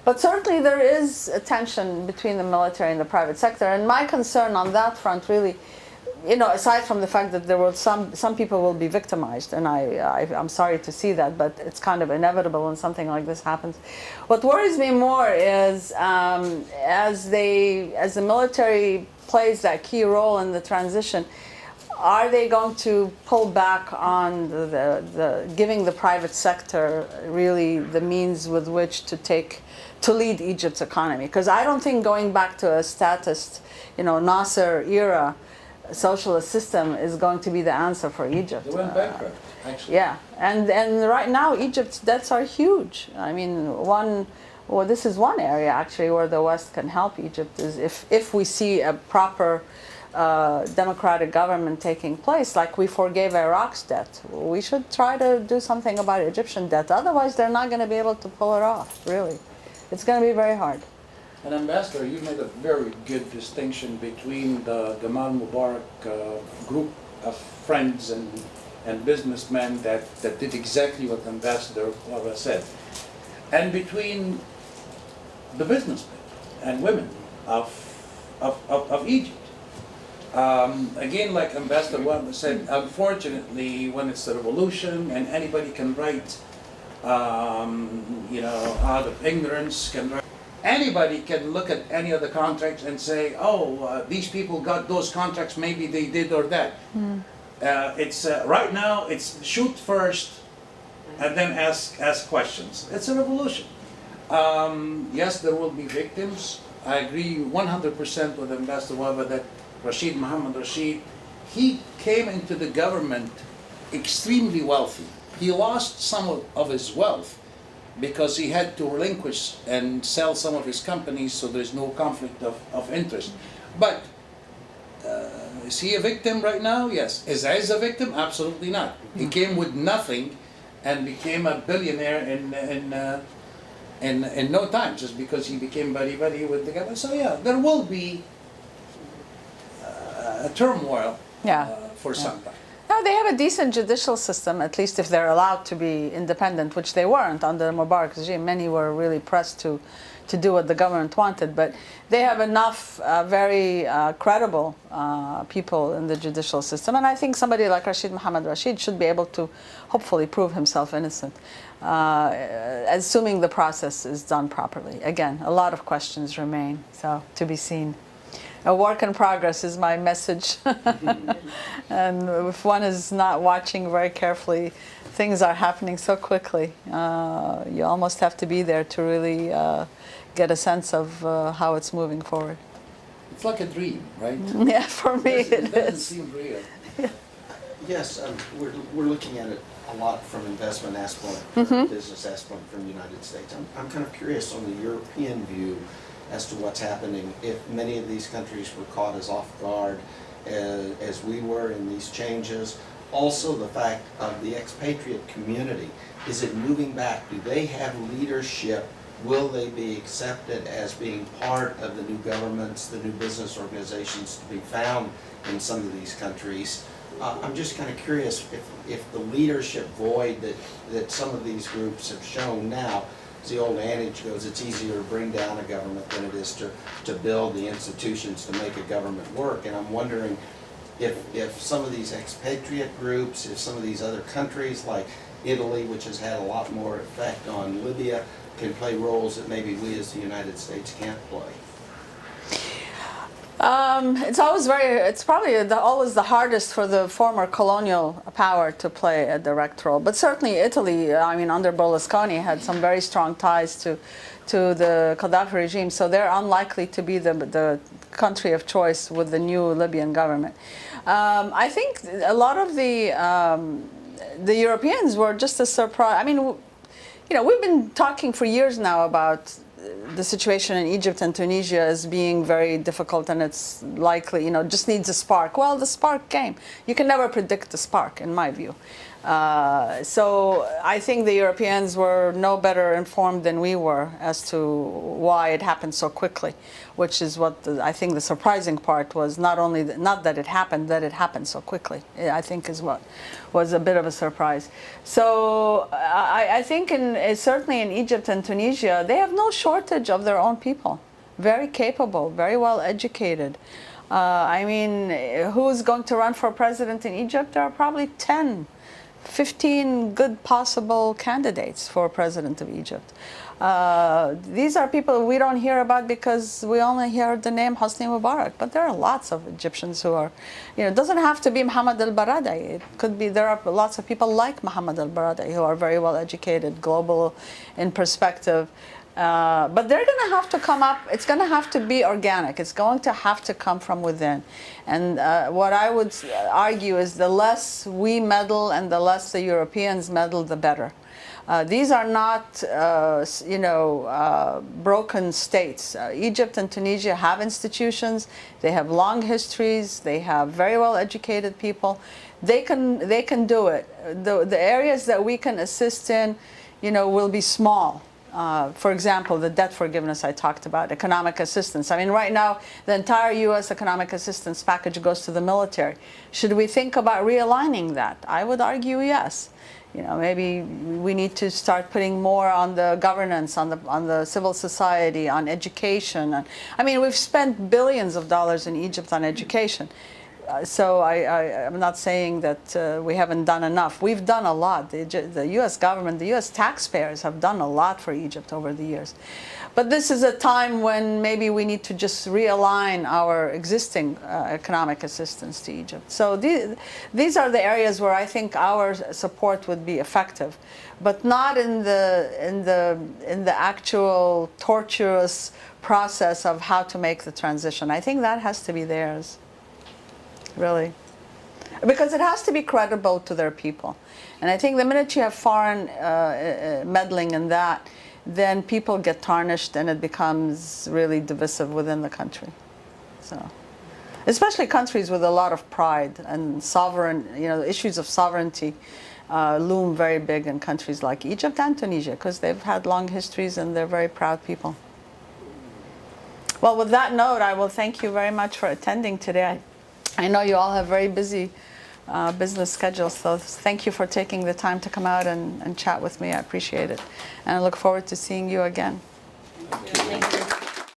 But certainly there is a tension between the military and the private sector. And my concern on that front really, aside from the fact that there will some people will be victimized, and I'm sorry to see that, but it's kind of inevitable when something like this happens. What worries me more is as the military plays that key role in the transition, are they going to pull back on the giving the private sector really the means with which to lead Egypt's economy? Because I don't think going back to a statist, Nasser era socialist system is going to be the answer for Egypt. They went bankrupt, actually. Yeah, and right now Egypt's debts are huge. I mean, this is one area actually where the West can help Egypt is if we see a proper democratic government taking place, like we forgave Iraq's debt. We should try to do something about Egyptian debt. Otherwise, they're not going to be able to pull it off, really. It's going to be very hard. And Ambassador, you made a very good distinction between the Gamal Mubarak group of friends and businessmen that did exactly what Ambassador Wahba said, and between the businessmen and women of Egypt. Again, like Ambassador Wahba said, unfortunately, when it's a revolution and anybody can write, out of ignorance, anybody can look at any of the contracts and say, these people got those contracts, maybe they did or that. It's right now, it's shoot first and then ask questions. It's a revolution. Yes, there will be victims. I agree 100% with Ambassador Wahba that Mohammed Rashid, he came into the government extremely wealthy. He lost some of his wealth because he had to relinquish and sell some of his companies, so there's no conflict of interest. But is he a victim right now? Yes. Is Aiz a victim? Absolutely not. He came with nothing and became a billionaire in no time, just because he became buddy with the government. So yeah, there will be a turmoil for some time. No, they have a decent judicial system, at least if they're allowed to be independent, which they weren't under the Mubarak regime. Many were really pressed to do what the government wanted, but they have enough very credible people in the judicial system, and I think somebody like Mohammed Rashid should be able to hopefully prove himself innocent, assuming the process is done properly. Again, a lot of questions remain, so to be seen. A work in progress is my message. And if one is not watching very carefully, things are happening so quickly. You almost have to be there to really get a sense of how it's moving forward. It's like a dream, right? Yeah, for me it doesn't seem real. Yeah. Yes, we're looking at it a lot from investment aspect, business aspect from the United States. I'm kind of curious on the European view as to what's happening, if many of these countries were caught as off guard as we were in these changes. Also the fact of the expatriate community, is it moving back? Do they have leadership? Will they be accepted as being part of the new governments, the new business organizations to be found in some of these countries? I'm just kind of curious if the leadership void that some of these groups have shown now, as the old adage goes, it's easier to bring down a government than it is to build the institutions to make a government work. And I'm wondering if some of these expatriate groups, if some of these other countries like Italy, which has had a lot more effect on Libya, can play roles that maybe we as the United States can't play. It's probably always the hardest for the former colonial power to play a direct role. But certainly Italy, I mean, under Berlusconi, had some very strong ties to the Gaddafi regime, so they're unlikely to be the country of choice with the new Libyan government. I think a lot of the Europeans were just as surprised. I mean, we've been talking for years now about the situation in Egypt and Tunisia as being very difficult, and it's likely, just needs a spark. Well, the spark came. You can never predict the spark, in my view. So I think the Europeans were no better informed than we were as to why it happened so quickly, which is what I think the surprising part was. Not only not that it happened so quickly. I think is what was a bit of a surprise. So I think certainly in Egypt and Tunisia, they have no shortage of their own people, very capable, very well educated. I mean, who's going to run for president in Egypt? There are probably 15 good possible candidates for president of Egypt. These are people we don't hear about because we only hear the name Hosni Mubarak, but there are lots of Egyptians who are, it doesn't have to be Mohammed al-Baradei. It could be, there are lots of people like Mohammed al-Baradei who are very well educated, global in perspective. But they're going to have to come up, it's going to have to be organic. It's going to have to come from within. And what I would argue is the less we meddle and the less the Europeans meddle, the better. These are not, broken states. Egypt and Tunisia have institutions. They have long histories. They have very well educated people. They can do it. The areas that we can assist in, will be small. For example, the debt forgiveness I talked about, economic assistance. I mean, right now, the entire U.S. economic assistance package goes to the military. Should we think about realigning that? I would argue yes. Maybe we need to start putting more on the governance, on the civil society, on education. I mean, we've spent billions of dollars in Egypt on education. So I'm not saying that we haven't done enough. We've done a lot. The U.S. government, the U.S. taxpayers have done a lot for Egypt over the years. But this is a time when maybe we need to just realign our existing economic assistance to Egypt. So these are the areas where I think our support would be effective, but not in the actual torturous process of how to make the transition. I think that has to be theirs. Really, because it has to be credible to their people. And I think the minute you have foreign meddling in that, then people get tarnished and it becomes really divisive within the country. So, especially countries with a lot of pride and sovereign, issues of sovereignty loom very big in countries like Egypt and Tunisia because they've had long histories and they're very proud people. Well, with that note, I will thank you very much for attending today. I know you all have very busy business schedules, so thank you for taking the time to come out and chat with me. I appreciate it. And I look forward to seeing you again. Thank you.